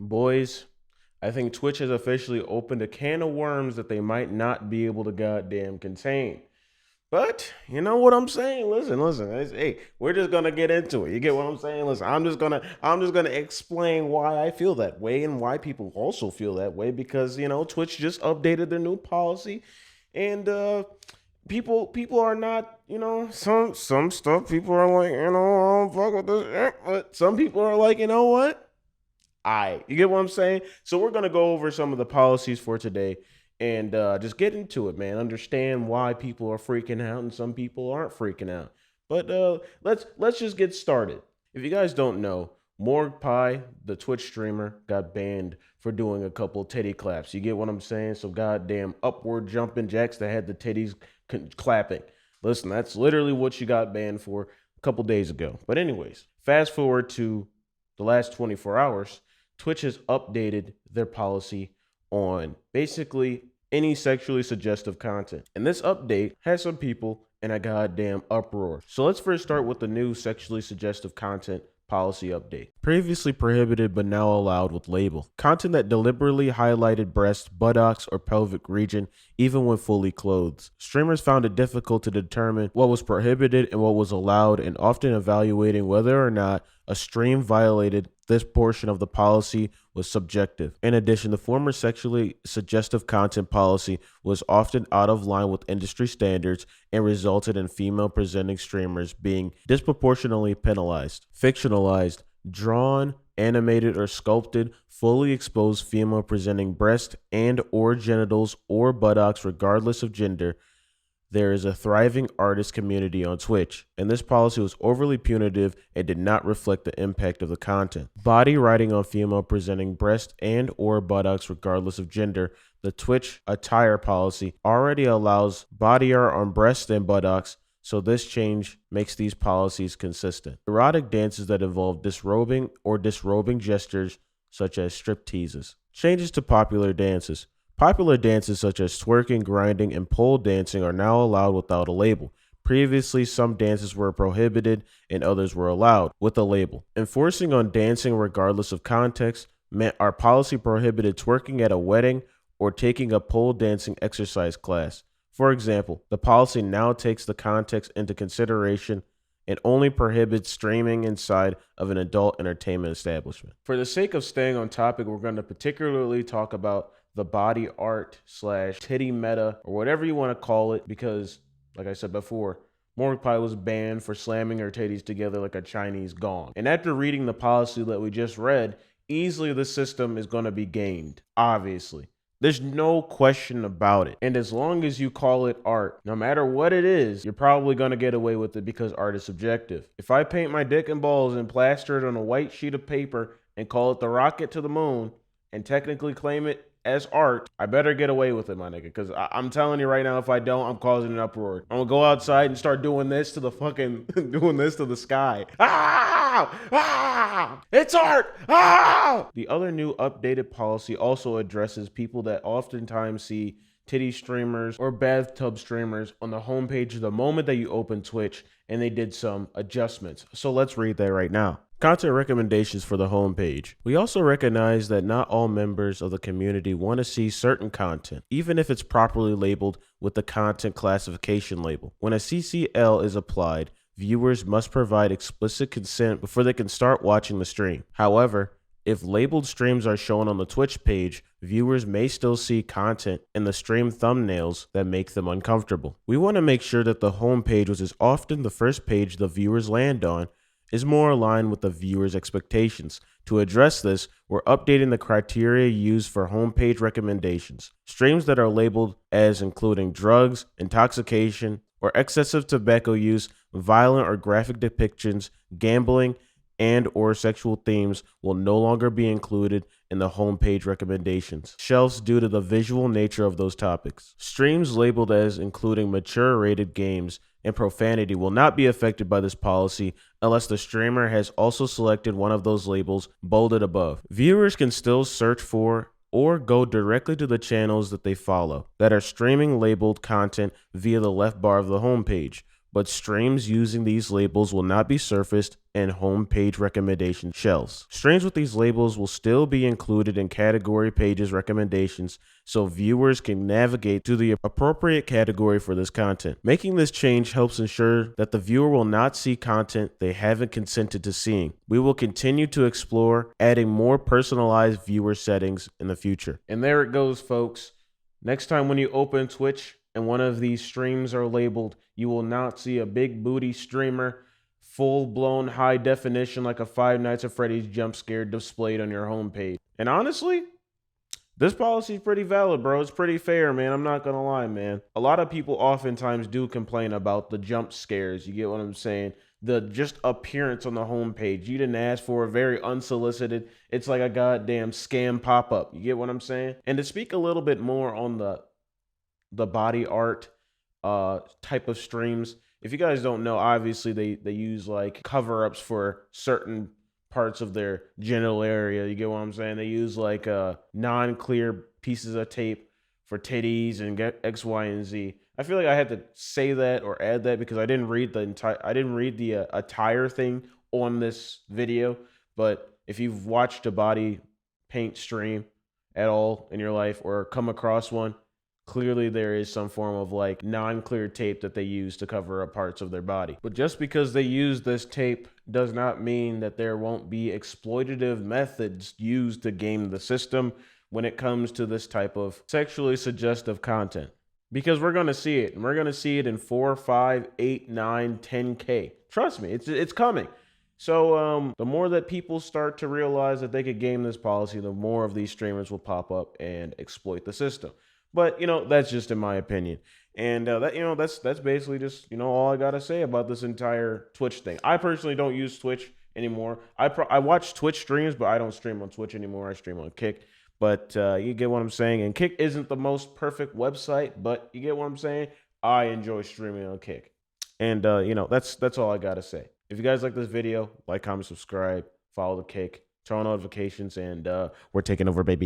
Boys, I think Twitch has officially opened a can of worms that they might not be able to goddamn contain. But you know what I'm saying? Listen. Hey, we're just gonna get into it. You get what I'm saying? Listen, I'm just gonna explain why I feel that way and why people also feel that way because Twitch just updated their new policy, and people are not some stuff. People are like I don't fuck with this, but some people are like what? You get what I'm saying? So we're gonna go over some of the policies for today and just get into it, man. Understand why people are freaking out and some people aren't freaking out. But let's just get started. If you guys don't know, Morg Pie, the Twitch streamer, got banned for doing a couple titty claps. You get what I'm saying? So goddamn upward jumping jacks that had the titties clapping. Listen, that's literally what you got banned for a couple days ago. But anyways, fast forward to the last 24 hours. Twitch has updated their policy on basically any sexually suggestive content. And this update has some people in a goddamn uproar. So let's first start with the new sexually suggestive content policy update. Previously prohibited but now allowed with label. Content that deliberately highlighted breast, buttocks, or pelvic region even when fully clothed. Streamers found it difficult to determine what was prohibited and what was allowed, and often evaluating whether or not a stream violated this portion of the policy was subjective. In addition, the former sexually suggestive content policy was often out of line with industry standards and resulted in female presenting streamers being disproportionately penalized. Fictionalized, drawn, animated, or sculpted, fully exposed female presenting breast and or genitals or buttocks regardless of gender. There is a thriving artist community on Twitch, and this policy was overly punitive and did not reflect the impact of the content. Body writing on female presenting breast and or buttocks regardless of gender. The Twitch attire policy already allows body art on breast and buttocks, so this change makes these policies consistent. Erotic dances that involve disrobing or disrobing gestures such as strip teases. Changes to popular dances. Popular dances such as twerking, grinding, and pole dancing are now allowed without a label. Previously, some dances were prohibited and others were allowed with a label. Enforcing on dancing regardless of context meant our policy prohibited twerking at a wedding or taking a pole dancing exercise class. For example, the policy now takes the context into consideration and only prohibits streaming inside of an adult entertainment establishment. For the sake of staying on topic, we're going to particularly talk about the body art / titty meta or whatever you want to call it, because like I said before, Morg Pie was banned for slamming her titties together like a Chinese gong. And after reading the policy that we just read, easily the system is going to be gamed, obviously. There's no question about it. And as long as you call it art, no matter what it is, you're probably going to get away with it because art is subjective. If I paint my dick and balls and plaster it on a white sheet of paper and call it the rocket to the moon and technically claim it as art, I better get away with it, my nigga, because I'm telling you right now, if I don't, I'm causing an uproar. I'm gonna go outside and start doing this to the fucking, doing this to the sky. It's art! The other new updated policy also addresses people that oftentimes see titty streamers or bathtub streamers on the homepage the moment that you open Twitch, and they did some adjustments. So let's read that right now. Content recommendations for the homepage. We also recognize that not all members of the community want to see certain content, even if it's properly labeled with the content classification label. When a CCL is applied, viewers must provide explicit consent before they can start watching the stream. However, if labeled streams are shown on the Twitch page, viewers may still see content in the stream thumbnails that make them uncomfortable. We want to make sure that the homepage, which is often the first page the viewers land on, is more aligned with the viewer's expectations. To address this, we're updating the criteria used for homepage recommendations. Streams that are labeled as including drugs, intoxication, or excessive tobacco use, violent or graphic depictions, gambling, and or sexual themes will no longer be included in the homepage recommendations shelves due to the visual nature of those topics. Streams labeled as including mature rated games and profanity will not be affected by this policy unless the streamer has also selected one of those labels bolded above. Viewers can still search for or go directly to the channels that they follow that are streaming labeled content via the left bar of the homepage. but streams using these labels will not be surfaced in homepage recommendation shells. Streams with these labels will still be included in category pages recommendations so viewers can navigate to the appropriate category for this content. Making this change helps ensure that the viewer will not see content they haven't consented to seeing. We will continue to explore adding more personalized viewer settings in the future. And there it goes, folks. Next time when you open Twitch and one of these streams are labeled, you will not see a big booty streamer, full-blown high definition like a Five Nights at Freddy's jump scare displayed on your homepage. And honestly, this policy is pretty valid, bro. It's pretty fair, man. I'm not gonna lie, man. A lot of people oftentimes do complain about the jump scares. You get what I'm saying? The just appearance on the homepage. You didn't ask for a very unsolicited. It's like a goddamn scam pop-up. You get what I'm saying? And to speak a little bit more on the body art type of streams. If you guys don't know, obviously they use like cover-ups for certain parts of their genital area. You get what I'm saying? They use like non-clear pieces of tape for titties and get X, Y, and Z. I feel like I had to say that or add that because I didn't read the attire thing on this video. But if you've watched a body paint stream at all in your life or come across one, clearly there is some form of like non-clear tape that they use to cover up parts of their body. But just because they use this tape does not mean that there won't be exploitative methods used to game the system when it comes to this type of sexually suggestive content. Because we're going to see it, and we're going to see it in 4, 5, 8, 9, 10K. Trust me, it's coming. So the more that people start to realize that they could game this policy, the more of these streamers will pop up and exploit the system. But, that's just in my opinion. And that's basically just, all I got to say about this entire Twitch thing. I personally don't use Twitch anymore. I watch Twitch streams, but I don't stream on Twitch anymore. I stream on Kick. But you get what I'm saying. And Kick isn't the most perfect website, but you get what I'm saying. I enjoy streaming on Kick. And, that's all I got to say. If you guys like this video, like, comment, subscribe, follow the Kick, turn on notifications, and we're taking over, baby.